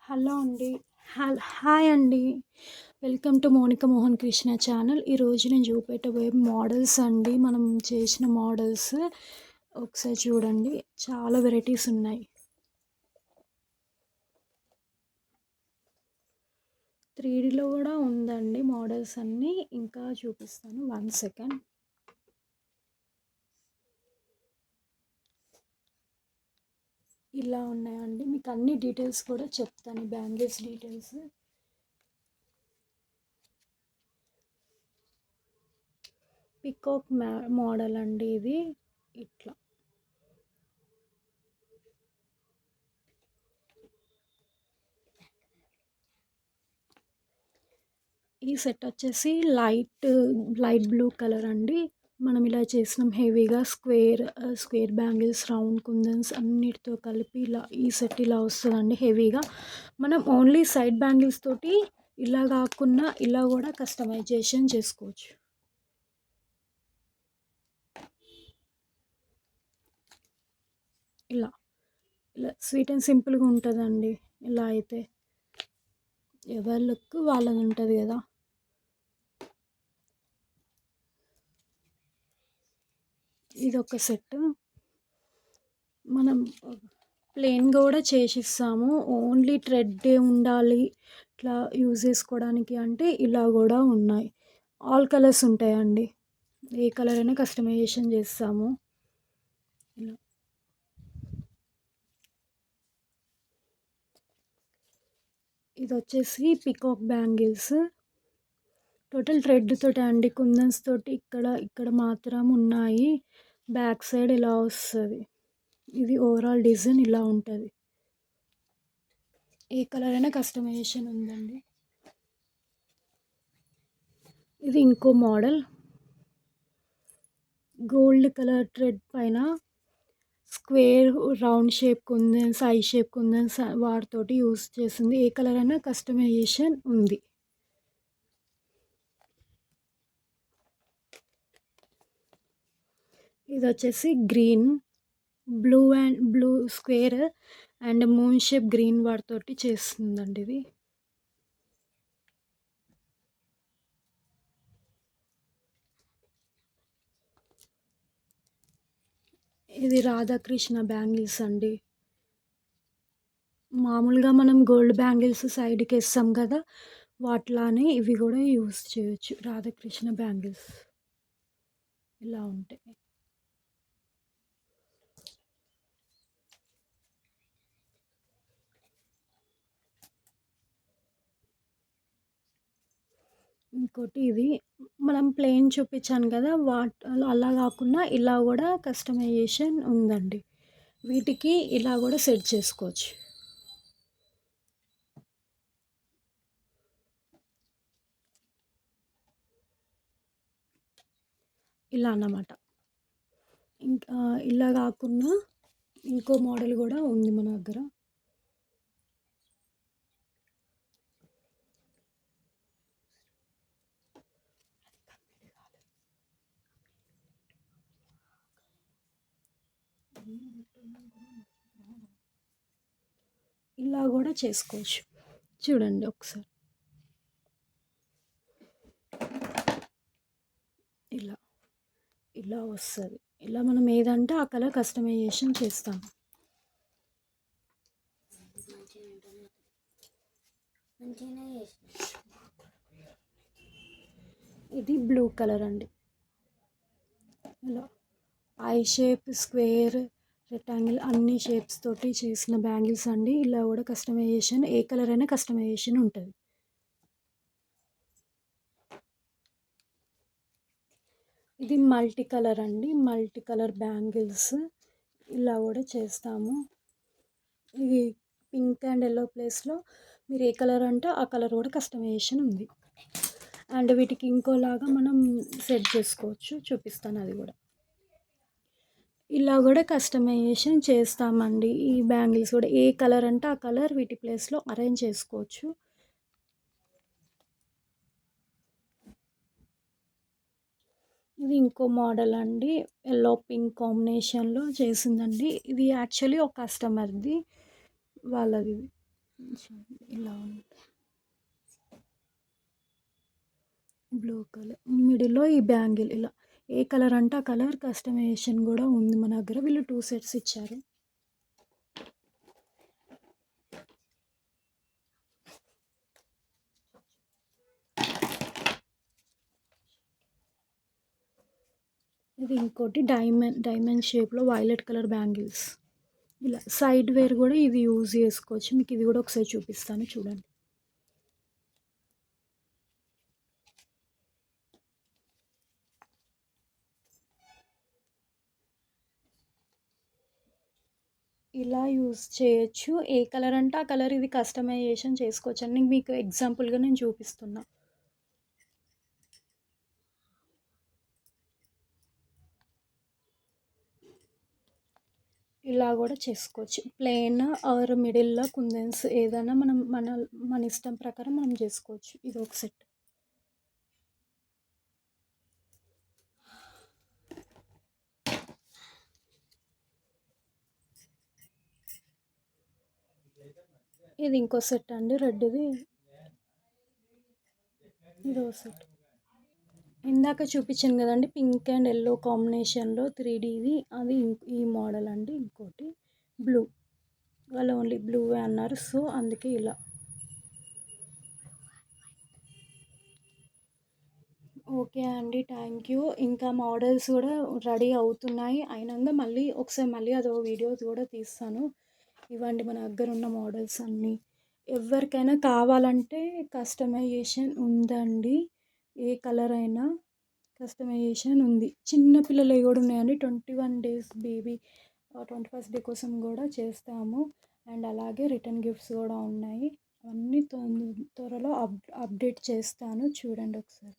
Hello అండి. Hi అండి. Welcome to Monika Mohan Krishna channel. ఈరోజు నేను చూపెట్టబోయే మోడల్స్ అండి. మనం చేసిన మోడల్స్ ఒకసారి చూడండి. చాలా వెరైటీస్ ఉన్నాయి. 3Dలో కూడా ఉందండి మోడల్స్ అన్నీ. ఇంకా చూపిస్తాను, 1 సెకండ్. ఇలా ఉన్నాయండి. మీకు అన్ని డీటెయిల్స్ కూడా చెప్తాను, బ్యాంగిల్స్ డీటెయిల్స్. పికాక్ మోడల్ అండి ఇది. ఇట్లా ఈ సెట్ వచ్చేసి లైట్ బ్లూ కలర్ అండి. మనం ఇలా చేసినాం హెవీగా స్క్వేర్ బ్యాంగిల్స్, రౌండ్ కుందన్స్ అన్నిటితో కలిపి ఇలా ఈ సెట్ ఇలా వస్తుందండి హెవీగా. మనం ఓన్లీ సైడ్ బ్యాంగిల్స్ తోటి ఇలా కాకుండా ఇలా కూడా కస్టమైజేషన్ చేసుకోవచ్చు. ఇలా ఇలా స్వీట్ అండ్ సింపుల్గా ఉంటుందండి. ఇలా అయితే ఎవరి లుక్ వాళ్ళది ఉంటుంది కదా. ఇది ఒక సెట్. మనం ప్లెయిన్గా కూడా చేసిస్తాము. ఓన్లీ థ్రెడ్డే ఉండాలి ఇట్లా యూజ్ చేసుకోవడానికి అంటే ఇలా కూడా ఉన్నాయి. ఆల్ కలర్స్ ఉంటాయండి. ఏ కలర్ అయినా కస్టమైజేషన్ చేస్తాము. ఇలా ఇది వచ్చేసి పికాక్ బ్యాంగిల్స్. టోటల్ థ్రెడ్ తోటి అండి, కుందన్స్ తోటి ఇక్కడ మాత్రం ఉన్నాయి. బ్యాక్ సైడ్ ఇలా వస్తుంది. ఇది ఓవరాల్ డిజైన్ ఇలా ఉంటుంది. ఏ కలర్ అయినా కస్టమైజేషన్ ఉందండి. ఇది ఇంకో మోడల్. గోల్డ్ కలర్ థ్రెడ్ పైన square round shape kundans, I shape kundans వాటితోటి యూస్ చేసింది. ఏ కలర్ అయినా కస్టమైజేషన్ ఉంది. ఇది వచ్చేసి green, blue square and moon shape green వాటితోటి చేస్తుందండి ఇది. ఇది రాధాకృష్ణ బ్యాంగిల్స్ అండి. మామూలుగా మనం గోల్డ్ బ్యాంగిల్స్ సైడ్కి వేస్తాం కదా, వాటిలానే ఇవి కూడా యూస్ చేయొచ్చు. రాధాకృష్ణ బ్యాంగిల్స్ ఇలా ఉంటాయి. ఇంకోటి ఇది మనం ప్లెయిన్ చూపించాను కదా, అలా కాకుండా ఇలా కూడా కస్టమైజేషన్ ఉందండి. వీటికి ఇలా కూడా సెట్ చేసుకోవచ్చు. ఇలా అన్నమాట. ఇంకా ఇలా కాకుండా ఇంకో మోడల్ కూడా ఉంది మన దగ్గర. ఇలా కూడా చేసుకోవచ్చు. చూడండి ఒకసారి. ఇలా ఇలా వస్తుంది. ఇలా మనం ఏదంటే ఆ కలర్ కస్టమైజేషన్ చేస్తాం. ఇది బ్లూ కలర్ అండి. ఇలా ఐ షేప్, స్క్వేర్, రెక్టాంగిల్ అన్ని షేప్స్ తోటి చేసిన బ్యాంగిల్స్ అండి. ఇలా కూడా కస్టమైజేషన్ ఏ కలర్ అయినా కస్టమైజేషన్ ఉంటుంది. ఇది మల్టీ కలర్ అండి. మల్టీ కలర్ బ్యాంగిల్స్ ఇలా కూడా చేస్తాము. ఇది పింక్ అండ్ ఎల్లో ప్లేస్లో మీరు ఏ కలర్ అంటే ఆ కలర్ కూడా కస్టమైజేషన్ ఉంది. అండ్ వీటికి ఇంకోలాగా మనం సెట్ చేసుకోవచ్చు. చూపిస్తాను అది కూడా. ఇలా కూడా కస్టమైజేషన్ చేస్తామండి. ఈ బ్యాంగిల్స్ కూడా ఏ కలర్ అంటే ఆ కలర్ వీటి ప్లేస్లో అరేంజ్ చేసుకోవచ్చు. ఇది ఇంకో మోడల్ అండి. ఎల్లో పింక్ కాంబినేషన్లో చేసిందండి. ఇది యాక్చువల్లీ ఒక కస్టమర్ది వాళ్ళది. చూడండి ఇలా ఉంటుంది. బ్లూ కలర్ మిడిల్‌లో ఈ బ్యాంగిల్ ఇలా. ఏ కలర్ అంటే ఆ కలర్ కస్టమైజేషన్ గూడా ఉంది మన దగ్గర. వీళ్ళు 2 సెట్స్ ఇచ్చారు. ఇది ఇంకోటి డైమండ్ షేప్‌లో వైలెట్ కలర్ బ్యాంగిల్స్. ఇలా సైడ్ వేర్ గూడా ఇది యూజ్ చేసుకోవచ్చు. మీకు ఇది గూడా ఒకసారి చూపిస్తాను చూడండి. ఇలా యూజ్ చేయొచ్చు. ఏ కలర్ అంటే ఆ కలర్ ఇది కస్టమైజేషన్ చేసుకోవచ్చండి. నేను మీకు ఎగ్జాంపుల్‌గా నేను చూపిస్తున్నా. ఇలా గూడా చేసుకోవచ్చు. ప్లెయిన్ ఆర్ మిడిల్‌లో కుందన్స్ ఏదైనా మనం మన ఇష్టం ప్రకారం మనం జేసుకోవచ్చు. ఇదొక సెట్. ఇది ఇంకో సెట్ అండి రెడ్‌ది. ఇదో సెట్. ఇందాక చూపించాను గదండీ! పింక్ అండ్ యెల్లో కాంబినేషన్‌లో 3డీది అది ఈ మోడల్ అండి. ఇంకోటి బ్లూ. వాళ్ళు ఓన్లీ బ్లూవే అన్నారు. సో, అందుకే ఇలా. ఓకే అండి. Thank you. ఇంకా మోడల్స్ గూడా రెడీ అవుతున్నాయి. అయినంగా మళ్ళీ అదో వీడియోస్ గూడా తీస్తాను. ఇవండి మన దగ్గరున్న మోడల్స్ అన్నీ. ఎవ్వరికైనా కావాలంటే కస్టమైజేషన్ ఉందండి. ఏ కలర్ అయినా కస్టమైజేషన్ ఉంది. చిన్న పిల్లలవి గూడా ఉన్నాయండి. 21 డేస్ బేబీ 21st డే కోసం గూడా చేస్తాము. అండ్ అలాగే రిటర్న్ గిఫ్ట్స్ గూడా ఉన్నాయి. అవన్నీ త్వరలో అప్డేట్ చేస్తాను చూడండి ఒకసారి.